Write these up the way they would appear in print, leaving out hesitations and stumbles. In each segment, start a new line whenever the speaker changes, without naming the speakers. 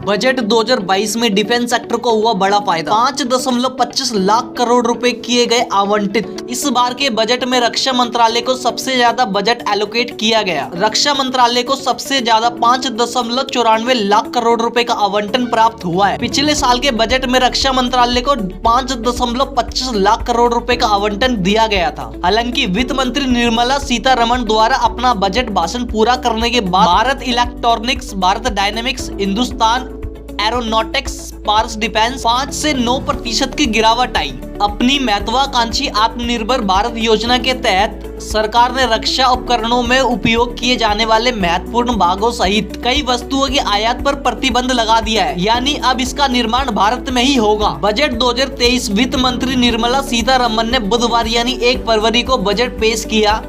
Budget 2022 में defence sector को हुआ बड़ा फायदा। 5.25 लाख करोड़ रुपए किए गए आवंटित। इस बार के बजट में रक्षा मंत्रालय को सबसे ज्यादा बजट एलोकेट किया गया। रक्षा मंत्रालय को सबसे ज्यादा 5.94 लाख करोड़ रुपए का आवंटन प्राप्त हुआ है। पिछले साल के बजट में रक्षा मंत्रालय को 5.25 लाख करोड़ रुपए का आवंटन दिया गया था। हालांकि वित्त मंत्री निर्मला सीतारमण द्वारा अपना बजट भाषण पूरा करने के बाद Bharat Electronics, Bharat Dynamics, Hindustan Aeronautics, स्पार्स डिफेंस 5 से 9% की गिरावट आई। अपनी महत्वाकांक्षी आत्मनिर्भर भारत योजना के तहत सरकार ने रक्षा उपकरणों में उपयोग किए जाने वाले महत्वपूर्ण भागों सहित कई वस्तुओं की आयात पर प्रतिबंध लगा दिया है, यानी अब इसका निर्माण भारत में ही होगा। बजट 2023 वित्त मंत्री निर्मला सीतारमण ने बुधवार यानी 1 फरवरी को बजट पेश किया।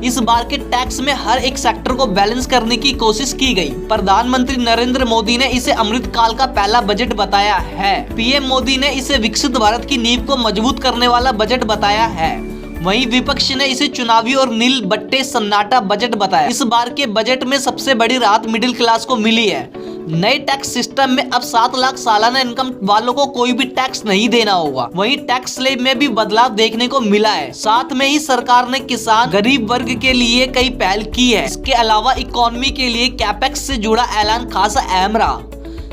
इस बार के टैक्स में हर एक सेक्टर को बैलेंस करने की कोशिश की गई। प्रधानमंत्री नरेंद्र मोदी ने इसे अमृत काल का पहला बजट बताया है। पीएम मोदी ने इसे विकसित भारत की नींव को मजबूत करने वाला बजट बताया है। वहीं विपक्ष ने इसे चुनावी और नील बट्टे सन्नाटा बजट बताया। इस बार के बजट में सबसे बड़ी राहत मिडिल क्लास को मिली है। नए टैक्स सिस्टम में अब 7 लाख सालाना इनकम वालों को कोई भी टैक्स नहीं देना होगा। वहीं टैक्स स्लैब में भी बदलाव देखने को मिला है। साथ में ही सरकार ने किसान गरीब वर्ग के लिए कई पहल की है। इसके अलावा इकोनॉमी के लिए कैपेक्स से जुड़ा ऐलान खासा अहम रहा।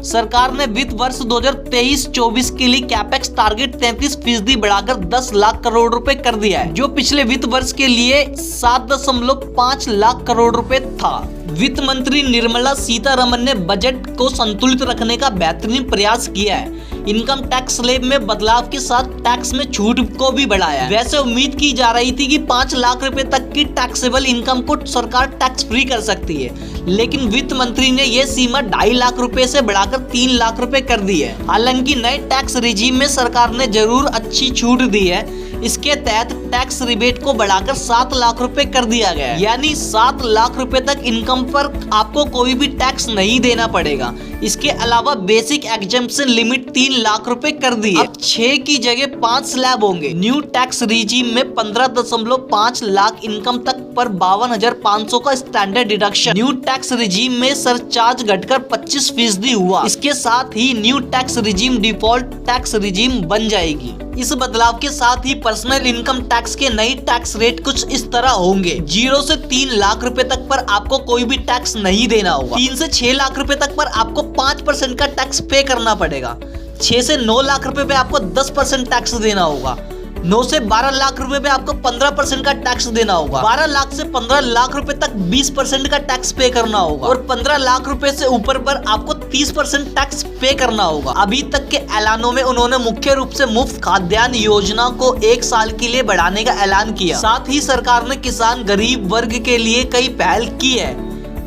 सरकार ने वित्त वर्ष 2023-24 के लिए कैपेक्स टारगेट 33% बढ़ाकर 10 लाख करोड़ रुपए कर दिया है, जो पिछले वित्त वर्ष के लिए 7.5 लाख करोड़ रुपए था। वित्त मंत्री निर्मला सीतारमण ने बजट को संतुलित रखने का बेहतरीन प्रयास किया है। इनकम टैक्स स्लैब में बदलाव के साथ टैक्स में छूट को भी बढ़ाया है। वैसे उम्मीद की जा रही थी कि 5 लाख रुपए तक की टैक्सेबल इनकम को सरकार टैक्स फ्री कर सकती है, लेकिन वित्त मंत्री ने यह सीमा 2.5 लाख रुपए से बढ़ाकर 3 लाख रुपए कर दी है। हालांकि नए टैक्स रिजीम में सरकार ने जरूर अच्छी छूट दी है। इसके तहत टैक्स रिबेट को बढ़ाकर 7 लाख रुपए कर दिया गया है, यानी 7 लाख रुपए तक इनकम पर आपको कोई भी टैक्स नहीं देना पड़ेगा। इसके अलावा बेसिक एग्जम्पशन लिमिट 3 लाख रुपए कर दी है। अब 6 की जगह 5 स्लैब होंगे। न्यू टैक्स रिजीम में 15.5 लाख इनकम तक पर 52,500 का standard deduction. New tax regime में सरचार्ज घटकर 25% हुआ। इसके साथ ही new tax regime default tax regime बन जाएगी। इस बदलाव के साथ ही पर्सनल इनकम टैक्स के नए टैक्स रेट कुछ इस तरह होंगे। 0 से 3 लाख रुपए तक पर आपको कोई भी टैक्स नहीं देना होगा। 3 से 6 लाख रुपए तक पर आपको 5% का टैक्स पे करना पड़ेगा। 6 से 9 लाख रुपए पे आपको 10% टैक्स देना होगा। 9 से 12 लाख रुपए पे आपको 15% का टैक्स देना होगा। 12 लाख से 15 लाख रुपए तक 20% का टैक्स पे करना होगा और 15 लाख रुपए से ऊपर पर आपको 30% टैक्स पे करना होगा। अभी तक के ऐलानों में उन्होंने मुख्य रूप से मुफ्त खाद्यान्न योजना को 1 साल के लिए बढ़ाने का ऐलान किया। साथ ही सरकार ने किसान गरीब वर्ग के लिए कई पहल की है।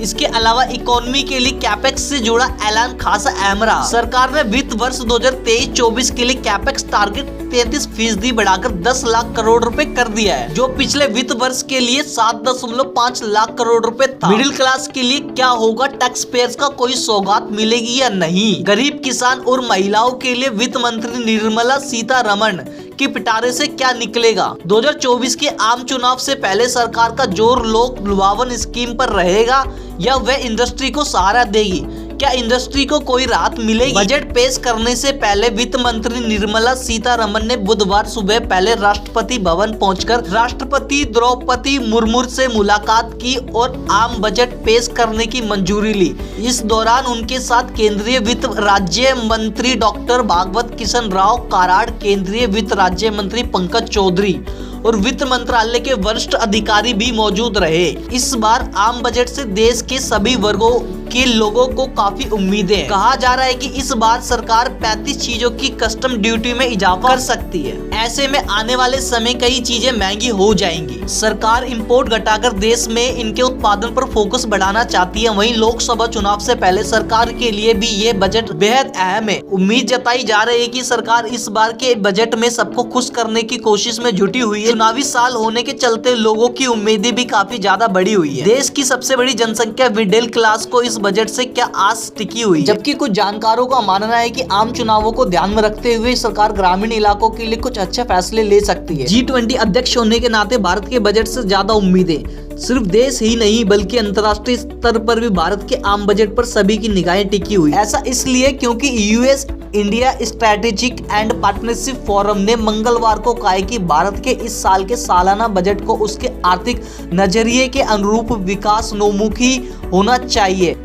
इसके अलावा इकोनॉमी के लिए कैपेक्स से जुड़ा ऐलान खासा अहम रहा। सरकार ने वित्त वर्ष 2023-24 के लिए कैपेक्स टारगेट 33% बढ़ाकर 10 लाख करोड़ रुपए कर दिया है, जो पिछले वित्त वर्ष के लिए 7.5 लाख करोड़ रुपए था। मिडिल क्लास के लिए क्या होगा? टैक्स पेयर्स का कोई सौगात मिलेगी या नहीं? गरीब किसान और महिलाओं के लिए वित्त मंत्री निर्मला सीतारमण के पिटारे से क्या निकलेगा? 2024 के आम चुनाव से पहले सरकार का जोर लोक लुभावन स्कीम पर रहेगा या वह इंडस्ट्री को सहारा देगी? क्या इंडस्ट्री को कोई राहत मिलेगी? बजट पेश करने से पहले वित्त मंत्री निर्मला सीतारमण ने बुधवार सुबह पहले राष्ट्रपति भवन पहुंचकर राष्ट्रपति द्रौपदी मुर्मू से मुलाकात की और आम बजट पेश करने की मंजूरी ली। इस दौरान उनके साथ केंद्रीय वित्त राज्य मंत्री डॉक्टर भागवत किशन राव कराड़, केंद्रीय वित्त राज्य मंत्री पंकज चौधरी और वित्त मंत्रालय के वरिष्ठ अधिकारी भी मौजूद रहे। इस बार आम बजट से देश के सभी वर्गों के लोगों को काफी उम्मीदें हैं। कहा जा रहा है कि इस बार सरकार 35 चीजों की कस्टम ड्यूटी में इजाफा कर सकती है। ऐसे में आने वाले समय कई चीजें महंगी हो जाएंगी। सरकार इंपोर्ट घटाकर देश में इनके उत्पादन पर फोकस बढ़ाना चाहती है। वहीं लोकसभा चुनाव से पहले सरकार के लिए भी ये बजट बेहद अहम है। उम्मीद जताई जा रही है कि सरकार इस बार के बजट में सबको खुश करने की कोशिश में जुटी हुई है। चुनावी साल होने के चलते लोगों की उम्मीदें भी काफी ज्यादा बढ़ी हुई है। देश की सबसे बड़ी जनसंख्या मिडिल क्लास को इस बजट से क्या आस टिकी हुई, जबकि कुछ जानकारों का मानना है कि आम चुनावों को ध्यान में रखते हुए सरकार ग्रामीण इलाकों के लिए कुछ अच्छे फैसले ले सकती है। G20 अध्यक्ष होने के नाते भारत के बजट से ज्यादा उम्मीदें। सिर्फ देश ही नहीं बल्कि अंतर्राष्ट्रीय स्तर पर भी भारत के आम बजट पर सभी की निगाहें टिकी हुई। ऐसा इसलिए क्योंकि US India strategic and partnership forum ने मंगलवार को कहा कि भारत के इस साल के सालाना बजट को उसके आर्थिक नजरिए के अनुरूप विकासोन्मुखी होना चाहिए।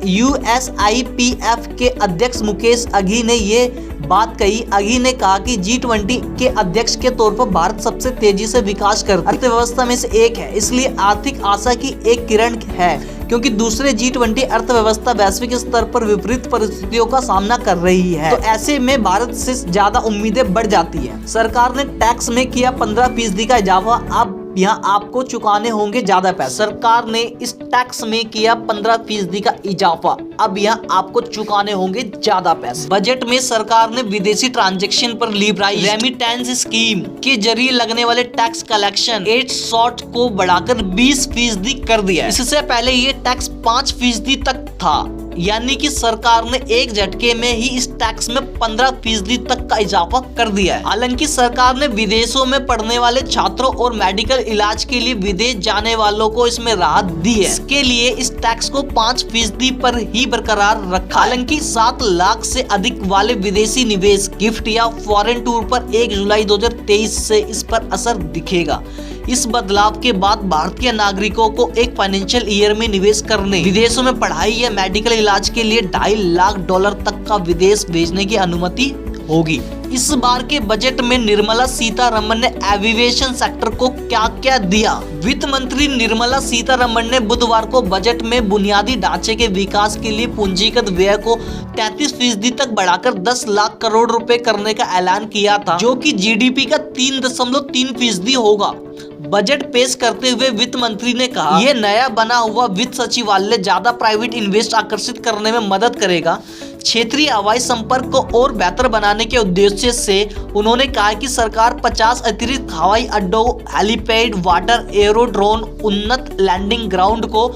यूएसआईपीएफ के अध्यक्ष मुकेश अघी ने ये बात कही। अघी ने कहा कि G20 के अध्यक्ष के तौर पर भारत सबसे तेजी से विकास कर अर्थव्यवस्था में से एक है, इसलिए आर्थिक आशा की एक किरण है, क्योंकि दूसरे G20 अर्थव्यवस्था वैश्विक स्तर पर विपरीत परिस्थितियों का सामना कर रही है। तो ऐसे में भारत से ज्यादा उम्मीदें बढ़ जाती है। सरकार ने टैक्स में किया 15% का इजाफा, अब यहाँ आपको चुकाने होंगे ज्यादा पैसे। सरकार ने इस टैक्स में किया 15% का इजाफा, अब यहाँ आपको चुकाने होंगे ज्यादा पैसे। बजट में सरकार ने विदेशी ट्रांजैक्शन पर लिबराइज रेमिटेंस स्कीम के जरिए लगने वाले टैक्स कलेक्शन 8 को बढ़ाकर 20% कर दिया है। इससे पहले ये टैक्स 5% तक था, यानी कि सरकार ने एक झटके में ही इस टैक्स में 15% तक का इजाफा कर दिया है। हालांकि सरकार ने विदेशों में पढ़ने वाले छात्रों और मेडिकल इलाज के लिए विदेश जाने वालों को इसमें राहत दी है। इसके लिए इस टैक्स को 5% पर ही बरकरार रखा। हालांकि 7 लाख से अधिक वाले विदेशी निवेश, गिफ्ट या फॉरेन टूर पर 1 जुलाई 2023 से इस पर असर दिखेगा। इस बदलाव के बाद भारतीय नागरिकों को एक फाइनेंशियल ईयर में निवेश करने, विदेशों में पढ़ाई या मेडिकल इलाज के लिए $2.5 लाख तक का विदेश भेजने की अनुमति होगी। इस बार के बजट में निर्मला सीतारमण ने एविएशन सेक्टर को क्या क्या दिया। वित्त मंत्री निर्मला सीतारमण ने बुधवार को बजट में बुनियादी ढांचे के विकास के लिए पूंजीगत व्यय को 33% तक बढ़ाकर 10 लाख करोड़ रुपए करने का ऐलान किया था, जो कि जीडीपी का 3.3% होगा। बजट पेश करते हुए वित्त मंत्री ने कहा, यह नया बना हुआ वित्त सचिवालय ज्यादा प्राइवेट इन्वेस्ट आकर्षित करने में मदद करेगा। क्षेत्रीय हवाई संपर्क को और बेहतर बनाने के उद्देश्य से उन्होंने कहा कि सरकार 50 अतिरिक्त हवाई अड्डों, हेलीपैड, वाटर एरोड्रोम, उन्नत लैंडिंग ग्राउंड को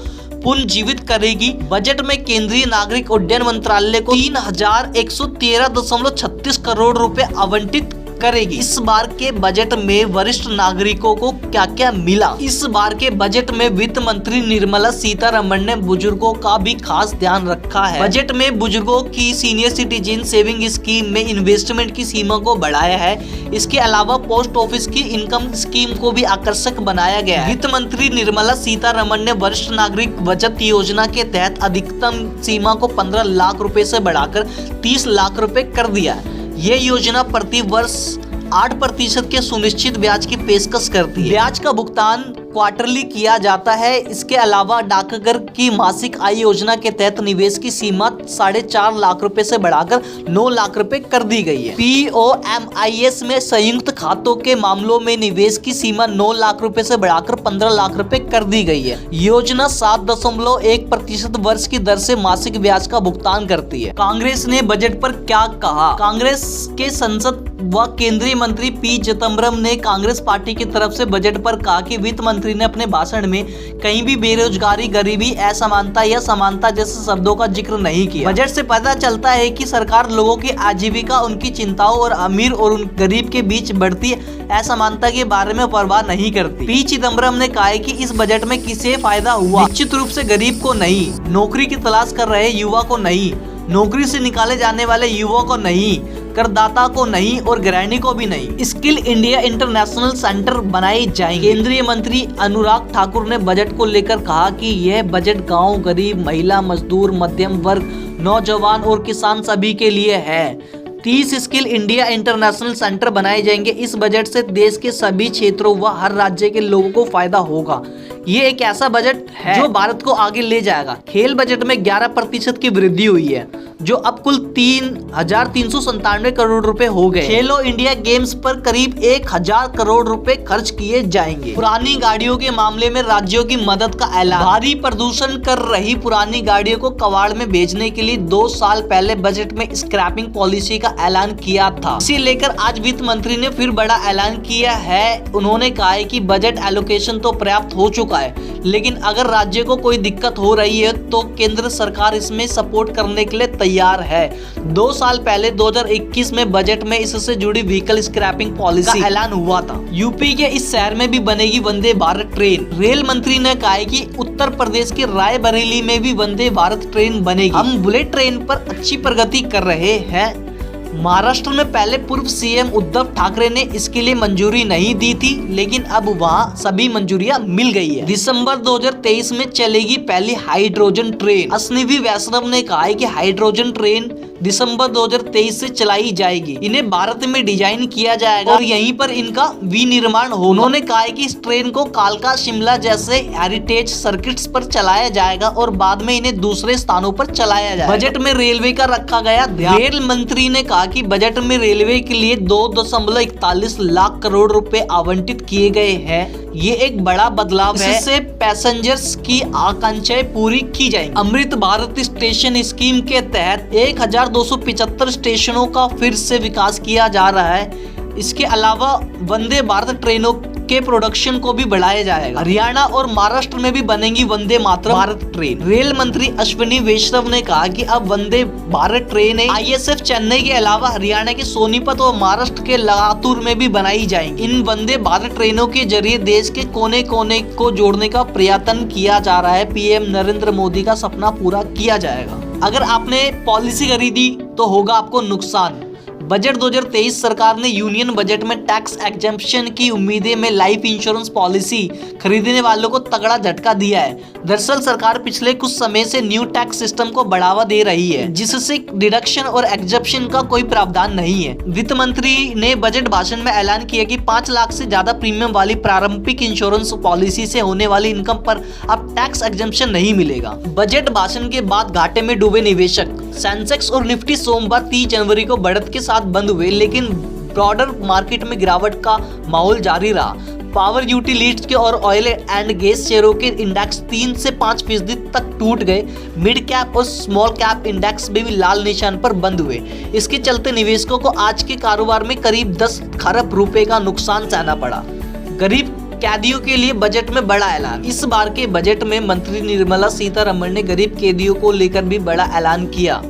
पुनर्जीवित करेगी। बजट में केंद्रीय नागरिक उड्डयन मंत्रालय को 3113.36 करोड़ रुपए आवंटित करेगी। इस बार के बजट में वरिष्ठ नागरिकों को क्या क्या मिला। इस बार के बजट में वित्त मंत्री निर्मला सीतारमण ने बुजुर्गों का भी खास ध्यान रखा है। बजट में बुजुर्गों की सीनियर सिटीजन सेविंग स्कीम में इन्वेस्टमेंट की सीमा को बढ़ाया है। इसके अलावा पोस्ट ऑफिस की इनकम स्कीम को भी आकर्षक बनाया गया है। वित्त मंत्री निर्मला सीतारमण ने वरिष्ठ नागरिक बचत योजना के तहत अधिकतम सीमा को 15 लाख रुपए से बढ़ाकर 30 लाख रुपए कर दिया है। ये योजना प्रति वर्ष 8% के सुनिश्चित ब्याज की पेशकश करती है। ब्याज का भुगतान क्वार्टरली किया जाता है। इसके अलावा डाकघर की मासिक आय योजना के तहत निवेश की सीमा 4.5 लाख रुपए से बढ़ाकर 9 लाख रुपए कर दी गई है। POMIS में संयुक्त खातों के मामलों में निवेश की सीमा 9 लाख रुपए से बढ़ाकर 15 लाख रुपए कर दी गई है। योजना 7.1% वर्ष की दर से मासिक ब्याज का भुगतान करती है। कांग्रेस ने बजट पर क्या कहा। कांग्रेस के संसद व केंद्रीय मंत्री पी चिदम्बरम ने कांग्रेस पार्टी की तरफ से बजट पर कहा कि वित्त मंत्री ने अपने भाषण में कहीं भी बेरोजगारी, गरीबी, असमानता या समानता जैसे शब्दों का जिक्र नहीं किया। बजट से पता चलता है कि सरकार लोगों की आजीविका, उनकी चिंताओं और अमीर और गरीब के बीच बढ़ती असमानता के बारे में परवाह नहीं करती। पी चिदम्बरम ने कहा कि इस बजट में किसे फायदा हुआ। निश्चित रूप से गरीब को नहीं, नौकरी की तलाश कर रहे युवा को नहीं, नौकरी से निकाले जाने वाले युवा को नहीं, करदाता को नहीं और गृहिणी को भी नहीं। स्किल इंडिया इंटरनेशनल सेंटर बनाए जाएंगे। केंद्रीय मंत्री अनुराग ठाकुर ने बजट को लेकर कहा कि यह बजट गांव, गरीब, महिला, मजदूर, मध्यम वर्ग, नौजवान और किसान सभी के लिए है। 30 स्किल इंडिया इंटरनेशनल सेंटर बनाए जाएंगे। इस बजट से देश के सभी क्षेत्रों व हर राज्य के लोगों को फायदा होगा। ये एक ऐसा बजट है जो भारत को आगे ले जाएगा। खेल बजट में 11% की वृद्धि हुई है, जो अब कुल 3,397 करोड़ रुपए हो गए। खेलो इंडिया गेम्स पर करीब 1,000 करोड़ रुपए खर्च किए जाएंगे। पुरानी गाड़ियों के मामले में राज्यों की मदद का ऐलान। भारी प्रदूषण कर रही पुरानी गाड़ियों को कबाड़ में भेजने के लिए 2 साल पहले बजट में स्क्रैपिंग पॉलिसी का ऐलान किया था। इसे लेकर आज वित्त मंत्री ने फिर बड़ा ऐलान किया है। उन्होंने कहा है कि बजट एलोकेशन तो पर्याप्त हो चुका है, लेकिन अगर राज्य को कोई दिक्कत हो रही है तो केंद्र सरकार इसमें सपोर्ट करने के लिए तैयार तैयार है। 2 साल पहले 2021 में बजट में इससे जुड़ी व्हीकल स्क्रैपिंग पॉलिसी का ऐलान हुआ था। यूपी के इस शहर में भी बनेगी वंदे भारत ट्रेन। रेल मंत्री ने कहा है कि उत्तर प्रदेश के रायबरेली में भी वंदे भारत ट्रेन बनेगी। हम बुलेट ट्रेन पर अच्छी प्रगति कर रहे हैं। महाराष्ट्र में पहले पूर्व सीएम उद्धव ठाकरे ने इसके लिए मंजूरी नहीं दी थी, लेकिन अब वहां सभी मंजूरियां मिल गई है। दिसंबर 2023 में चलेगी पहली हाइड्रोजन ट्रेन। अश्विनी वैष्णव ने कहा है कि हाइड्रोजन ट्रेन दिसंबर 2023 से चलाई जाएगी। इन्हें भारत में डिजाइन किया जाएगा और यहीं पर इनका विनिर्माण हो। उन्होंने कहा है कि इस ट्रेन को कालका शिमला जैसे हेरिटेज सर्किट्स पर चलाया जाएगा और बाद में इन्हें दूसरे स्थानों पर चलाया जाएगा। बजट में रेलवे का रखा गया ध्यान। रेल मंत्री ने कहा कि बजट में रेलवे के लिए 2.41 लाख करोड़ रुपए आवंटित किए गए हैं। ये एक बड़ा बदलाव है। इससे पैसेंजर्स की आकांक्षाएं पूरी की जाएंगी। अमृत भारत स्टेशन स्कीम के तहत 1275 स्टेशनों का फिर से विकास किया जा रहा है। इसके अलावा वंदे भारत ट्रेनों के प्रोडक्शन को भी बढ़ाया जाएगा। हरियाणा और महाराष्ट्र में भी बनेगी वंदे भारत ट्रेन। रेल मंत्री अश्विनी वैष्णव ने कहा कि अब वंदे भारत ट्रेन ISF चेन्नई के अलावा हरियाणा के सोनीपत और महाराष्ट्र के लातूर में भी बनाई जाएंगी। इन वंदे भारत ट्रेनों के जरिए देश के कोने कोने को जोड़ने का प्रयत्न किया जा रहा है। PM नरेंद्र मोदी का सपना पूरा किया जाएगा। अगर आपने पॉलिसी खरीदी तो होगा आपको नुकसान। बजट 2023 सरकार ने यूनियन बजट में टैक्स एग्जेम्पशन की उम्मीदें में लाइफ इंश्योरेंस पॉलिसी खरीदने वालों को तगड़ा झटका दिया है। दरअसल सरकार पिछले कुछ समय से न्यू टैक्स सिस्टम को बढ़ावा दे रही है, जिससे डिडक्शन और एग्जेम्पशन का कोई प्रावधान नहीं है। वित्त मंत्री ने बजट भाषण में ऐलान किया कि 5 लाख से ज्यादा प्रीमियम वाली प्रारंभिक इंश्योरेंस पॉलिसी से होने वाली इनकम पर अब टैक्स एग्जेम्पशन नहीं मिलेगा। बजट भाषण के बाद घाटे में डूबे निवेशक। सेंसेक्स और निफ्टी सोमवार 30 जनवरी को बढ़त के साथ बंद हुए, लेकिन ब्रॉडर मार्केट में गिरावट का माहौल जारी रहा। पावर यूटिलिटीज के और ऑयल एंड गैस शेयरों के इंडेक्स 3 से 5% तक टूट गए। मिड कैप और स्मॉल कैप इंडेक्स भी लाल निशान पर बंद हुए। इसके चलते निवेशकों को आज के कारोबार में करीब 10 खरब रुपए का नुकसान सहना पड़ा। गरीब कैदियों के लिए बजट में बड़ा ऐलान। इस बार के बजट में मंत्री निर्मला सीतारमण ने गरीब कैदियों को लेकर भी बड़ा ऐलान किया।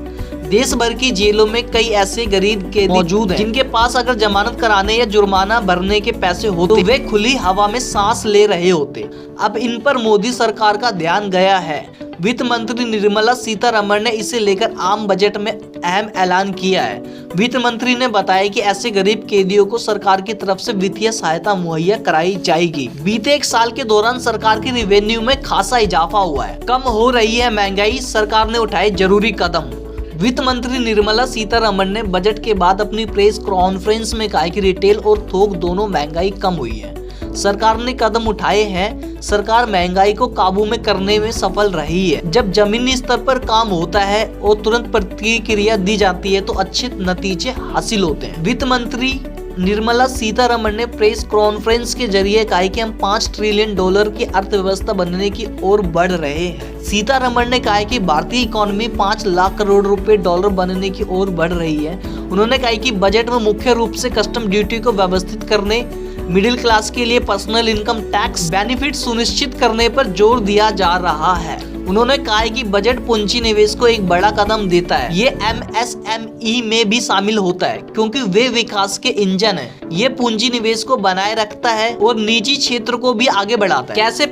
देश भर की जेलों में कई ऐसे गरीब कैदी मौजूद हैं जिनके पास अगर जमानत कराने या जुर्माना भरने के पैसे होते तो वे खुली हवा में सांस ले रहे होते। अब इन पर मोदी सरकार का ध्यान गया है। वित्त मंत्री निर्मला सीतारमण ने इसे लेकर आम बजट में अहम ऐलान किया है। वित्त मंत्री ने बताया कि ऐसे गरीब कैदियों को सरकार की तरफ से वित्तीय सहायता मुहैया कराई जाएगी। बीते 1 साल के दौरान सरकार की रेवेन्यू में खासा इजाफा हुआ है। कम हो रही है महंगाई, सरकार ने उठाए जरूरी कदम। वित्त मंत्री निर्मला सीतारमण ने बजट के बाद अपनी प्रेस कॉन्फ्रेंस में कहा कि रिटेल और थोक दोनों महंगाई कम हुई है। सरकार ने कदम उठाए हैं। सरकार महंगाई को काबू में करने में सफल रही है। जब जमीनी स्तर पर काम होता है और तुरंत प्रतिक्रिया दी जाती है तो अच्छे नतीजे हासिल होते हैं। वित्त मंत्री निर्मला सीतारमण ने प्रेस कॉन्फ्रेंस के जरिए कहा कि हम $5 ट्रिलियन की अर्थव्यवस्था बनने की ओर बढ़ रहे हैं। सीतारमण ने कहा कि भारतीय इकोनॉमी 5 लाख करोड़ रुपए डॉलर बनने की ओर बढ़ रही है। उन्होंने कहा कि बजट में मुख्य रूप से कस्टम ड्यूटी को व्यवस्थित करने, मिडिल क्लास के लिए पर्सनल इनकम टैक्स बेनिफिट सुनिश्चित करने पर जोर दिया जा रहा है। उन्होंने कहा कि बजट पूंजी निवेश को एक बड़ा कदम देता है। ये MSME में भी शामिल होता है क्योंकि वे विकास के इंजन हैं। ये पूंजी निवेश को बनाए रखता है और निजी क्षेत्र को भी आगे बढ़ाता है। कैसे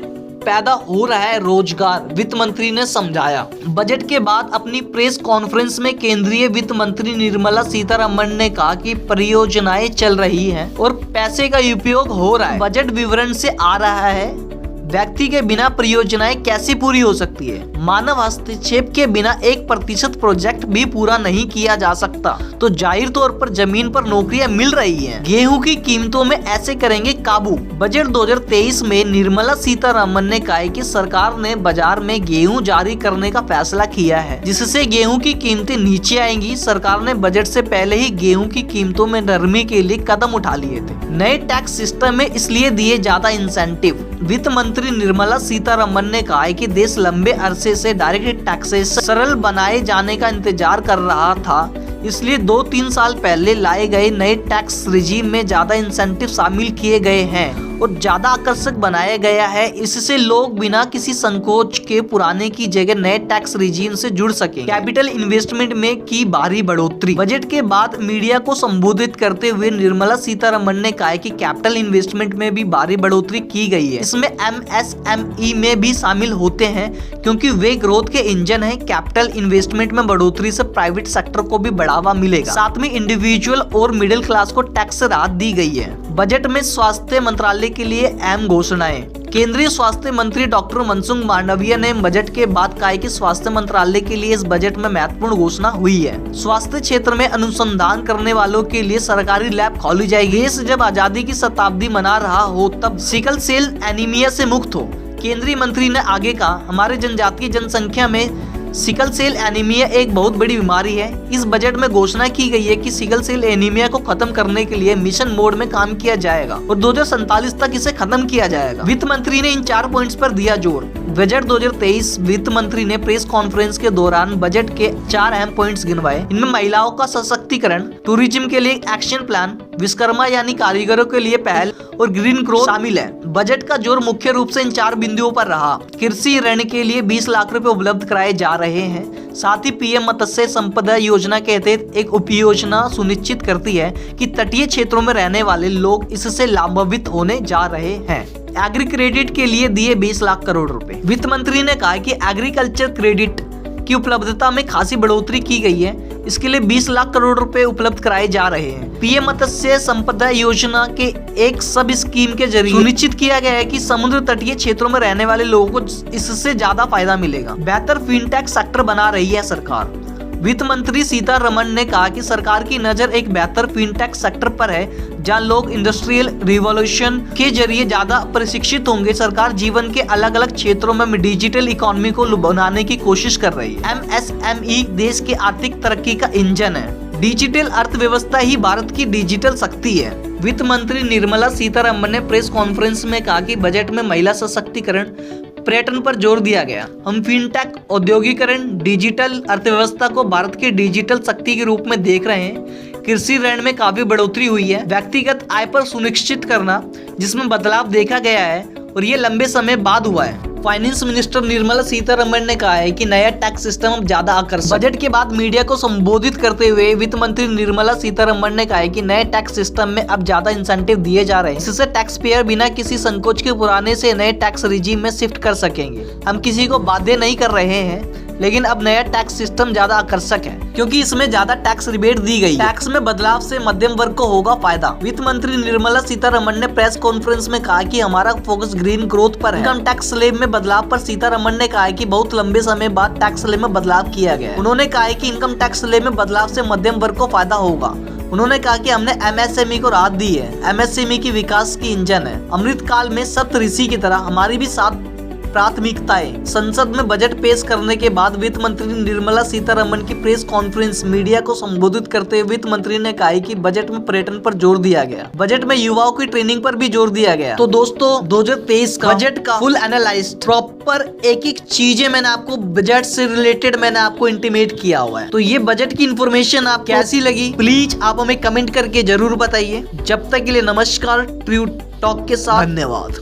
पैदा हो रहा है रोजगार, वित्त मंत्री ने समझाया। बजट के बाद अपनी प्रेस कॉन्फ्रेंस में केंद्रीय वित्त मंत्री निर्मला सीतारमण ने कहा कि परियोजनाएं चल रही हैं और पैसे का उपयोग हो रहा है। बजट विवरण से आ रहा है व्यक्ति के बिना परियोजनाएं कैसे पूरी हो सकती है। मानव हस्तक्षेप के बिना 1% प्रोजेक्ट भी पूरा नहीं किया जा सकता, तो जाहिर तौर पर जमीन पर नौकरियां मिल रही हैं। गेहूं की कीमतों में ऐसे करेंगे काबू। बजट 2023 में निर्मला सीतारमण ने कहा कि सरकार ने बाजार में गेहूं जारी करने का फैसला किया है, जिससे गेहूं की कीमतें नीचे आएंगी। सरकार ने बजट से पहले ही गेहूं की कीमतों में नरमी के लिए कदम उठा लिए थे। नए टैक्स सिस्टम में इसलिए दिए ज्यादा इंसेंटिव। वित्त मंत्री निर्मला सीतारमण ने कहा है कि देश लंबे अरसे से डायरेक्ट टैक्सेस सरल बनाए जाने का इंतजार कर रहा था, इसलिए 2-3 साल पहले लाए गए नए टैक्स रिजीम में ज्यादा इंसेंटिव शामिल किए गए हैं। और ज्यादा आकर्षक बनाया गया है। इससे लोग बिना किसी संकोच के पुराने की जगह नए टैक्स रिजीम से जुड़ सके। कैपिटल इन्वेस्टमेंट में की भारी बढ़ोतरी। बजट के बाद मीडिया को संबोधित करते हुए निर्मला सीतारमण ने कहा कि कैपिटल इन्वेस्टमेंट में भी भारी बढ़ोतरी की गई है। इसमें MSME में भी शामिल होते हैं क्योंकि वे ग्रोथ के इंजन हैं। कैपिटल इन्वेस्टमेंट में बढ़ोतरी से प्राइवेट सेक्टर को भी बढ़ावा मिलेगा। साथ में इंडिविजुअल और मिडिल क्लास को टैक्स से राहत दी गई है। बजट में स्वास्थ्य मंत्रालय के लिए अहम घोषणाएं। केंद्रीय स्वास्थ्य मंत्री डॉक्टर मनसुख मांडविया ने बजट के बाद कहा कि स्वास्थ्य मंत्रालय के लिए इस बजट में महत्वपूर्ण घोषणा हुई है। स्वास्थ्य क्षेत्र में अनुसंधान करने वालों के लिए सरकारी लैब खोली जाएगी। देश जब आजादी की शताब्दी मना रहा हो तब सिकल सेल एनीमिया से मुक्त हो। केंद्रीय मंत्री ने आगे कहा, हमारे जनजातीय जनसंख्या में सिकल सेल एनीमिया एक बहुत बड़ी बीमारी है। इस बजट में घोषणा की गई है कि सिकल सेल एनीमिया को खत्म करने के लिए मिशन मोड में काम किया जाएगा और 2047 तक इसे खत्म किया जाएगा। वित्त मंत्री ने इन 4 पॉइंट्स पर दिया जोर। बजट 2023 वित्त मंत्री ने प्रेस कॉन्फ्रेंस के दौरान बजट के 4 अहम पॉइंट्स गिनवाए। इनमें महिलाओं का सशक्तिकरण, टूरिज्म के लिए एक्शन प्लान, विश्वकर्मा यानी कारीगरों के लिए पहल और ग्रीन ग्रोथ शामिल है। बजट का जोर मुख्य रूप से इन 4 बिंदुओं पर रहा। कृषि ऋण के लिए 20 लाख रुपए उपलब्ध कराए जा रहे हैं। साथ ही पीएम मत्स्य संपदा योजना के तहत एक उपयोजना सुनिश्चित करती है कि तटीय क्षेत्रों में रहने वाले लोग इससे लाभान्वित होने जा रहे हैं। एग्री क्रेडिट के लिए दिए 20 लाख करोड़ रुपए। वित्त मंत्री ने कहा कि एग्रीकल्चर क्रेडिट की उपलब्धता में खासी बढ़ोतरी की गई है। इसके लिए 20 लाख करोड़ रुपए उपलब्ध कराए जा रहे हैं। पीएम मत्स्य संपदा योजना के एक सब स्कीम के जरिए सुनिश्चित किया गया है कि समुद्र तटीय क्षेत्रों में रहने वाले लोगों को इससे ज्यादा फायदा मिलेगा। बेहतर फिनटेक सेक्टर बना रही है सरकार। वित्त मंत्री सीतारमण ने कहा कि सरकार की नजर एक बेहतर फिनटेक सेक्टर पर है जहां लोग इंडस्ट्रियल रिवॉल्यूशन के जरिए ज्यादा प्रशिक्षित होंगे। सरकार जीवन के अलग अलग क्षेत्रों में डिजिटल इकोनॉमी को बनाने की कोशिश कर रही है। MSME देश की आर्थिक तरक्की का इंजन है। डिजिटल अर्थव्यवस्था ही भारत की डिजिटल शक्ति है। वित्त मंत्री निर्मला सीतारमण ने प्रेस कॉन्फ्रेंस में कहा कि बजट में महिला सशक्तिकरण, पर्यटन पर जोर दिया गया। हम फिनटेक, औद्योगिकरण, डिजिटल अर्थव्यवस्था को भारत की डिजिटल शक्ति के रूप में देख रहे हैं। कृषि ऋण में काफी बढ़ोतरी हुई है। व्यक्तिगत आय पर सुनिश्चित करना जिसमें बदलाव देखा गया है और ये लंबे समय बाद हुआ है। फाइनेंस मिनिस्टर निर्मला सीतारमण ने कहा है कि नया टैक्स सिस्टम अब ज्यादा आकर्षक। बजट के बाद मीडिया को संबोधित करते हुए वित्त मंत्री निर्मला सीतारमण ने कहा है कि नए टैक्स सिस्टम में अब ज्यादा इंसेंटिव दिए जा रहे हैं। इससे टैक्स पेयर बिना किसी संकोच के पुराने से नए टैक्स रिजीम में शिफ्ट कर सकेंगे। हम किसी को बाध्य नहीं कर रहे हैं, लेकिन अब नया टैक्स सिस्टम ज्यादा आकर्षक है क्योंकि इसमें ज्यादा टैक्स रिबेट दी गई। टैक्स में बदलाव से मध्यम वर्ग को होगा फायदा। वित्त मंत्री निर्मला सीतारमण ने प्रेस कॉन्फ्रेंस में कहा कि हमारा फोकस ग्रीन ग्रोथ पर है। इनकम टैक्स स्लैब में बदलाव पर सीतारमण ने कहा कि बहुत लंबे समय बाद टैक्स स्लैब में बदलाव किया गया है। उन्होंने कहा कि इनकम टैक्स स्लैब में बदलाव से मध्यम वर्ग को फायदा होगा। उन्होंने कहा कि हमने MSME को राहत दी है। MSME की विकास की इंजन है। अमृतकाल में सप्तऋषि की तरह हमारी भी 7 प्राथमिकताएं। संसद में बजट पेश करने के बाद वित्त मंत्री निर्मला सीतारमण की प्रेस कॉन्फ्रेंस मीडिया को संबोधित करते हुए वित्त मंत्री ने कहा कि बजट में पर्यटन पर जोर दिया गया। बजट में युवाओं की ट्रेनिंग पर भी जोर दिया गया। तो दोस्तों 2023 का बजट का फुल एनालाइज प्रॉपर एक चीजें मैंने आपको बजट से रिलेटेड मैंने आपको इंटीमेट किया हुआ है। तो ये बजट की इन्फॉर्मेशन आप कैसी लगी प्लीज आप हमें कमेंट करके जरूर बताइए। जब तक के लिए नमस्कार। ट्रू टॉक के साथ धन्यवाद।